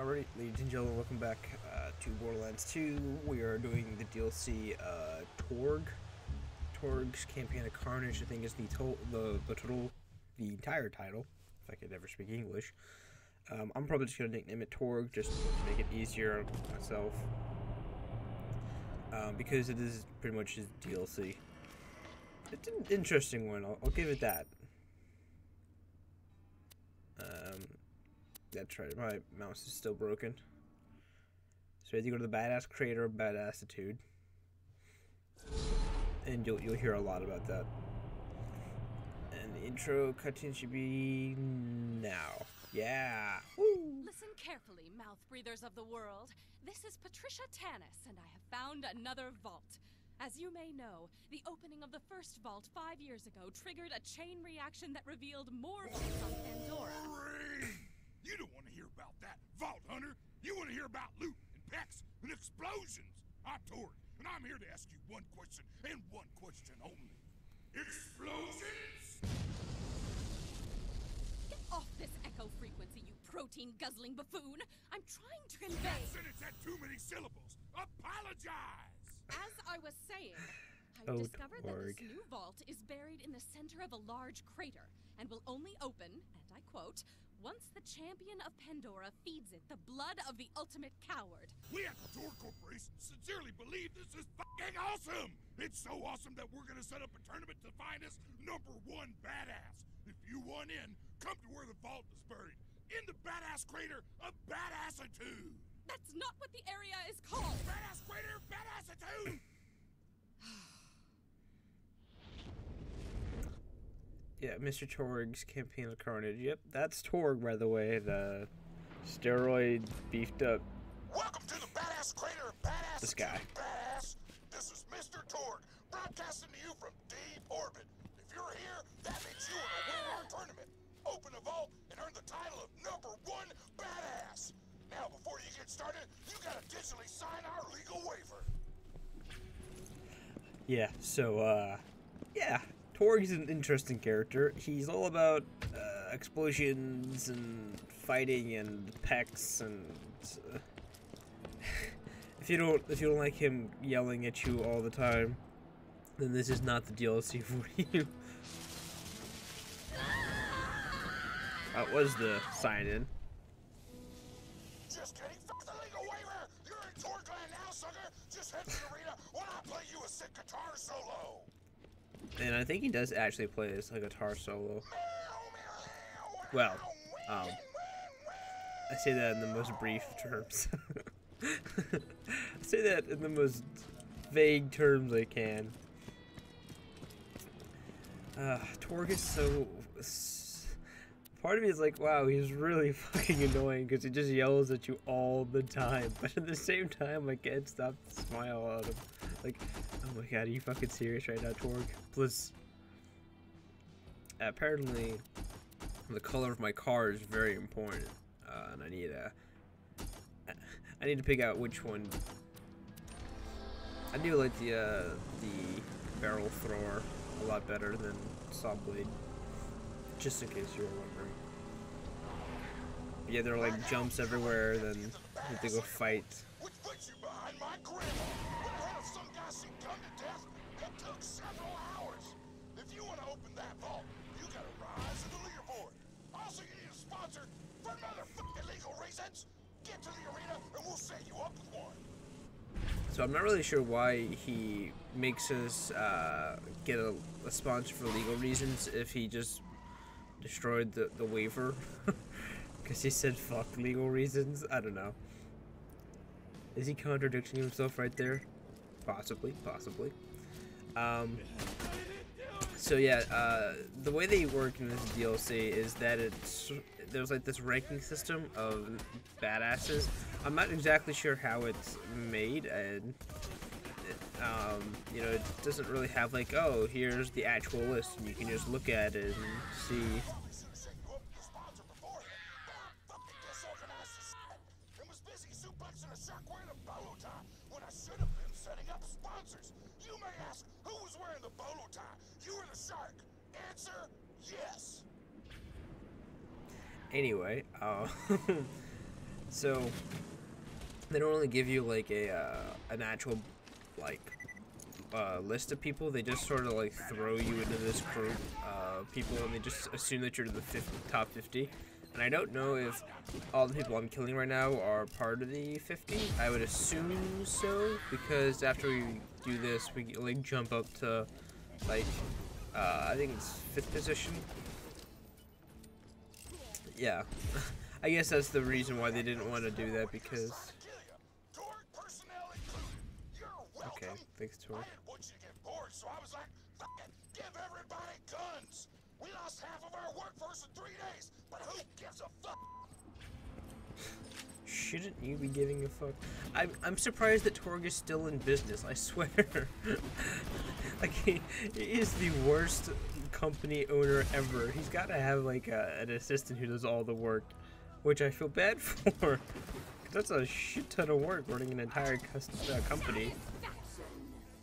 Alright, ladies and gentlemen, welcome back to Borderlands 2. We are doing the DLC Torgue. Torgue's Campaign of Carnage, I think is the entire title, if I could ever speak English. I'm probably just going to nickname it Torgue, just to make it easier on myself. Because it is pretty much his DLC. It's an interesting one, I'll give it that. That's right, my mouse is still broken. So we have to go to the Badass Crater of Badassitude. And you'll hear a lot about that. And the intro cutscene should be now. Yeah! Woo! Listen carefully, mouth breathers of the world. This is Patricia Tanis, and I have found another vault. As you may know, the opening of the first vault 5 years ago triggered a chain reaction that revealed more vaults on Pandora. Fray! You don't want to hear about that, Vault Hunter. You want to hear about loot and packs and explosions. I'm Torgue, and I'm here to ask you one question and one question only. Explosions? Get off this echo frequency, you protein-guzzling buffoon! I'm trying to convey... That sentence had too many syllables. Apologize! As I was saying, I've discovered that Torgue. this new vault is buried in the center of a large crater and will only open, and I quote, once the champion of Pandora feeds it the blood of the ultimate coward. We at the Torgue Corporation sincerely believe this is fucking awesome! It's so awesome that we're gonna set up a tournament to find us #1 badass. If you want in, come to where the vault is buried. In the Badass Crater of Badassitude! That's not what the area is called! Badass Crater of Badassitude! Yeah, Mr. Torgue's Campaign of Carnage. Yep, that's Torgue, by the way, the steroid beefed up. Welcome to the Badass Crater of Badassitude, This guy. Badass. This is Mr. Torgue, broadcasting to you from deep orbit. If you're here, that means you want to win our tournament. Open a vault and earn the title of #1 badass. Now, before you get started, you gotta digitally sign our legal waiver. Yeah, so, yeah. Torgue's an interesting character. He's all about explosions and fighting and pecs and if you don't like him yelling at you all the time, then this is not the DLC for you. That was the sign in. Just kidding, fuck the legal waiver. You're in Torgue land now, sucker. Just head to the arena while I play you a sick guitar solo. And I think he does actually play this a guitar solo. Well, I say that in the most brief terms. I say that in the most vague terms I can. Torgue is so... Part of me is like, wow, he's really fucking annoying because he just yells at you all the time. But at the same time, I can't stop to smile at him. Like, oh my god, are you fucking serious right now, Torgue? Plus, apparently, the color of my car is very important, and I need to pick out which one. I do like the barrel thrower a lot better than saw blade. Just in case you were wondering. Yeah, there are like jumps everywhere, then you have to go fight. Which puts you behind my grandma. When I heard of some guy succumb to death, it took several hours. If you want to open that vault, you gotta rise to the leaderboard. Also, you need a sponsor for motherfucking legal reasons. Get to the arena and we'll set you up with one. So I'm not really sure why he makes us get a sponsor for legal reasons if he just destroyed the waiver. Because he said fuck legal reasons. I don't know. Is he contradicting himself right there? Possibly. So yeah, the way they work in this DLC is that there's like this ranking system of badasses. I'm not exactly sure how it's made, and you know, it doesn't really have like, oh, here's the actual list, and you can just look at it and see. Anyway, So they don't really give you like an actual like list of people. They just sort of like throw you into this group of people, and they just assume that you're in the top 50. And I don't know if all the people I'm killing right now are part of the 50. I would assume so, because after we do this, we like jump up to like I think it's 5th position. Yeah, I guess that's the reason why they didn't want to do that, because. Okay, thanks, Torgue. So I was like, fuck it, give everybody guns. We lost half of our workforce in 3 days, but who gives a fuck? Shouldn't you be giving a fuck? I'm surprised that Torgue is still in business, I swear. Like, he is the worst company owner ever. He's got to have, like, an assistant who does all the work, which I feel bad for. 'Cause that's a shit ton of work, running an entire company.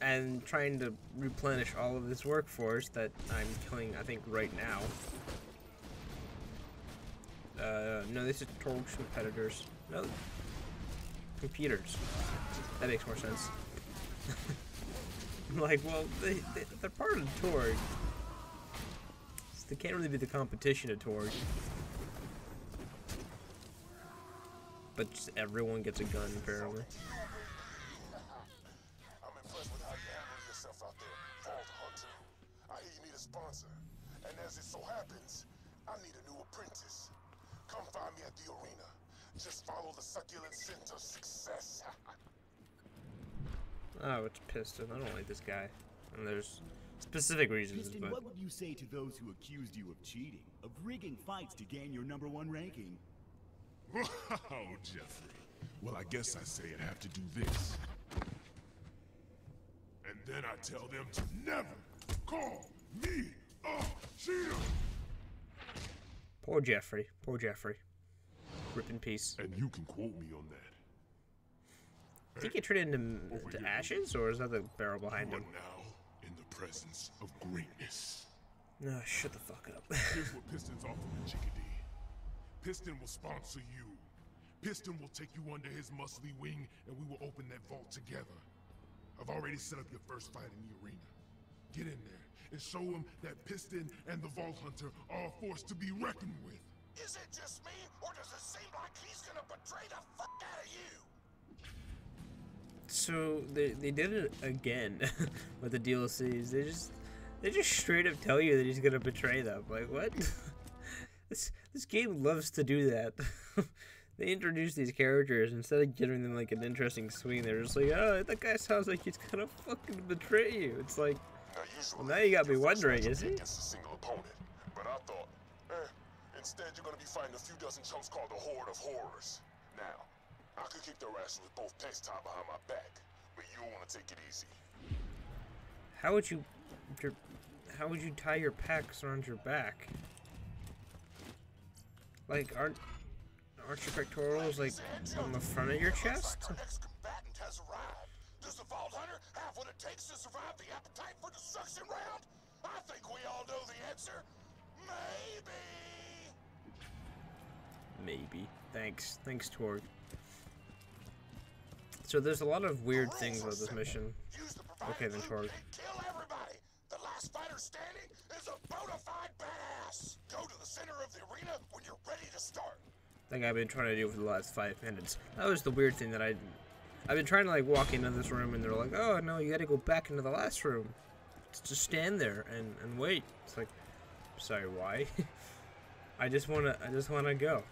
And trying to replenish all of this workforce that I'm killing, I think, right now. No, this is Torgue's competitors. No, computers. That makes more sense. I'm like, well, they're part of Torgue. So they can't really be the competition of Torgue. But just everyone gets a gun, apparently. Sponsor. And as it so happens, I need a new apprentice. Come find me at the arena. Just follow the succulent scent of success. Oh, it's Piston. I don't like this guy. And there's specific reasons, Piston, but... what would you say to those who accused you of cheating, of rigging fights to gain your #1 ranking? Wow, Jeffrey. Well, I guess I say I'd have to do this. And then I tell them to never call me a cheater. Poor Jeffrey. Poor Jeffrey. Rip in peace. And you can quote me on that. Did he get turned into ashes, or is that the barrel behind him? Now, in the presence of greatness. No, shut the fuck up. Here's what Piston's offering, Chickadee. Piston will sponsor you. Piston will take you under his muscly wing, and we will open that vault together. I've already set up your first fight in the arena. Get in there and show him that Piston and the Vault Hunter are a force to be reckoned with. Is it just me, or does it seem like he's gonna betray the fuck out of you? So they did it again with the DLCs. They just straight up tell you that he's gonna betray them. Like, what? This game loves to do that. They introduce these characters, instead of giving them like an interesting swing, they're just like, oh, that guy sounds like he's gonna fucking betray you. It's like, well, now you got me wondering, is he? Against a single opponent, but I thought, instead you're gonna be fighting a few dozen chumps called the Horde of Horrors. Now, I could kick their asses with both pants tied behind my back, but you'll want to take it easy. How would you tie your packs around your back? Like, aren't your pectorals like on the front of your chest? Our next combatant has arrived. Does the Vault Hunter have what it takes to survive the appetite for destruction round? I think we all know the answer. Maybe. Maybe. Thanks, Torgue. So there's a lot of weird things about this mission. Okay then, Torgue. Kill everybody. The last fighter standing is a bona fide badass. Go to the center of the arena when you're ready to start. Like I've been trying to do for the last 5 minutes. That was the weird thing that I've been trying to like walk into this room, and they're like, oh no, you gotta go back into the last room. Just stand there and wait. It's like, sorry, why? I just wanna go.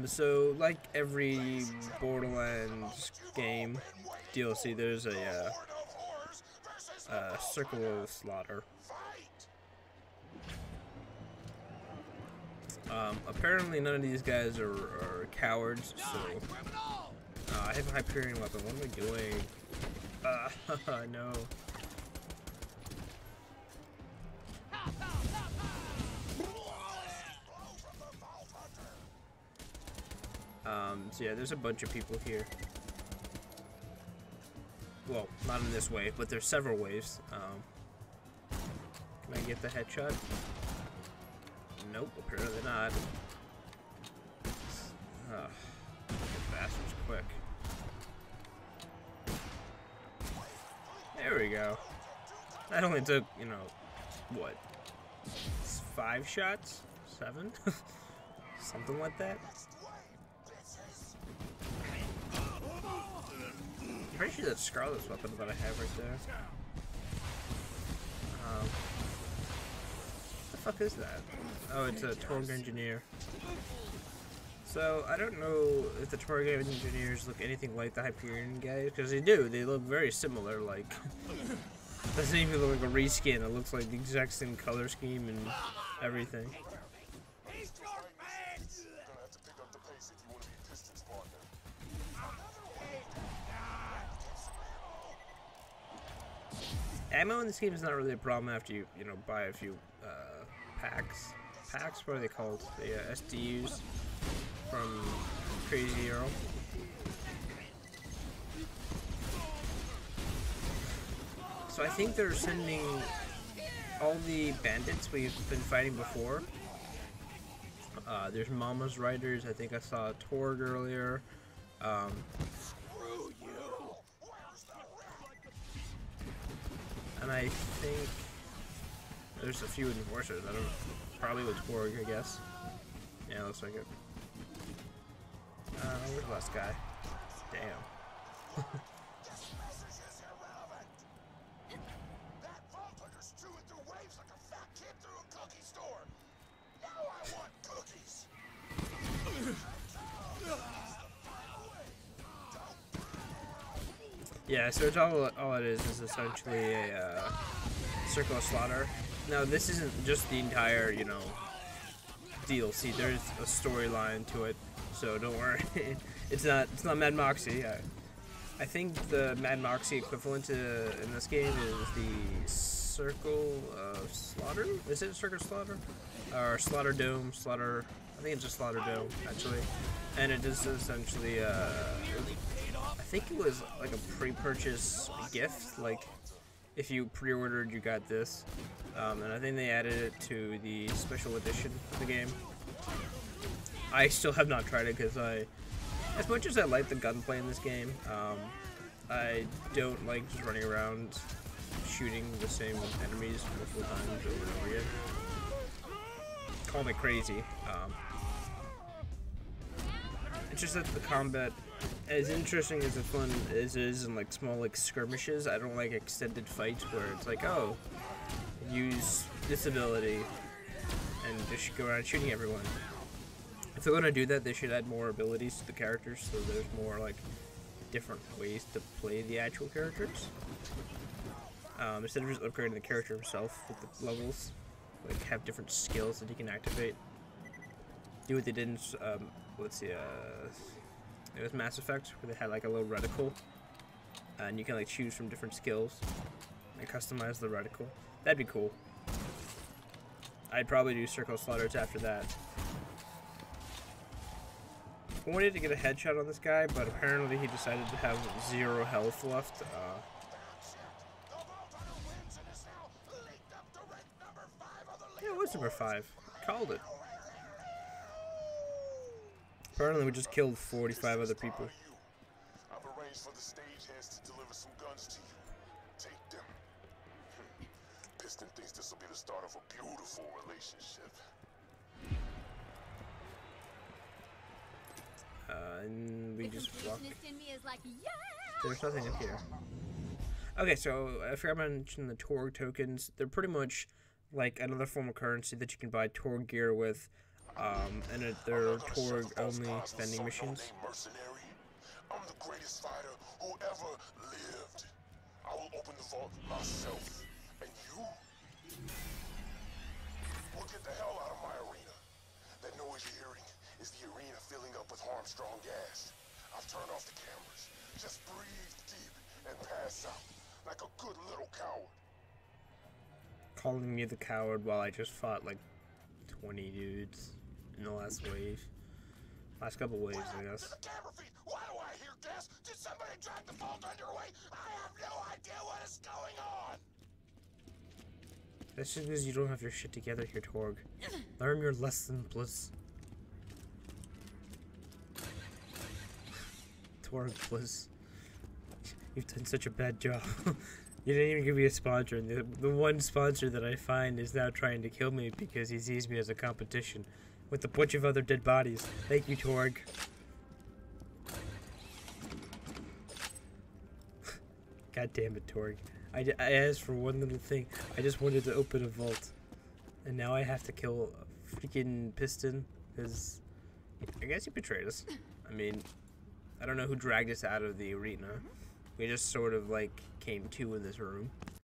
So like every Borderlands game DLC, there's a Circle of Slaughter. Apparently none of these guys are cowards, so... I have a Hyperion weapon, what am I doing? No. So yeah, there's a bunch of people here. Well, not in this wave, but there's several waves. Can I get the headshot? Nope, apparently not. There we go. That only took, you know, what? 5 shots? 7? Something like that. I'm pretty sure that's Scarlett's weapon that I have right there. What the fuck is that? Oh, it's a Torgue engineer. So, I don't know if the Torgue engineers look anything like the Hyperion guys, because they do. They look very similar, like... doesn't even look like a reskin. It looks like the exact same color scheme and everything. Ammo in this game is not really a problem after you, you know, buy a few packs. Packs? What are they called? The SDUs from Crazy Earl. So I think they're sending all the bandits we've been fighting before. There's Mama's Riders. I think I saw Torgue earlier. And I think there's a few enforcers. I don't know. Probably with Torgue, I guess. Yeah, looks like it. Where's the last guy? Damn. Yeah, so it's all it is essentially a Circle of Slaughter. Now, this isn't just the entire, you know, DLC. There's a storyline to it, so don't worry. It's not Mad Moxxi. I think the Mad Moxxi equivalent in this game is the Circle of Slaughter. Is it Circle of Slaughter? Or Slaughter Dome? Slaughter. I think it's just Slaughter Dome actually, and it is essentially I think it was like a pre-purchase gift, like if you pre-ordered you got this, and I think they added it to the special edition of the game. I still have not tried it because as much as I like the gunplay in this game, I don't like just running around shooting the same enemies multiple times over and over again. Call me crazy. It's just that the combat, as interesting as the fun is in like small like skirmishes, I don't like extended fights where it's like, oh, use this ability and just go around shooting everyone. If they're gonna do that, they should add more abilities to the characters, so there's more like different ways to play the actual characters. Instead of just upgrading the character himself with the levels, like have different skills that he can activate. Do what they did in let's see, it was Mass Effect, where they had like a little reticle, and you can like choose from different skills and customize the reticle. That'd be cool. I'd probably do Circle of Slaughters after that. I wanted to get a headshot on this guy, but apparently he decided to have 0 health left. Yeah, it was number 5. Called it. Apparently we just killed 45 other people. I've arranged for the stagehands to deliver some guns to you. Take them. Piston thinks this will be the start of a beautiful relationship. And we just walk. There's nothing up here. Okay, so I forgot to mention the Torgue tokens. They're pretty much like another form of currency that you can buy Torgue gear with. And they're Torgue only vending machines. I'm the greatest fighter who ever lived. I will open the vault myself, and you will get the hell out of my arena. That noise you're hearing is the arena filling up with harm-strong gas. I've turned off the cameras. Just breathe deep and pass out like a good little coward. Calling me the coward while I just fought like 20 dudes in the last wave. Last couple waves, I guess. To the camera feed. Why do I hear gas? Did somebody drag the vault underway? I have no idea what is going on. That's just because you don't have your shit together here, Torgue. Learn your lesson, Bliss. Torgue, Bliss. You've done such a bad job. You didn't even give me a sponsor, and the one sponsor that I find is now trying to kill me because he sees me as a competition with a bunch of other dead bodies. Thank you, Torgue. God damn it, Torgue. I asked for one little thing. I just wanted to open a vault. And now I have to kill a freaking piston, because I guess he betrayed us. I mean, I don't know who dragged us out of the arena. We just sort of like came to in this room.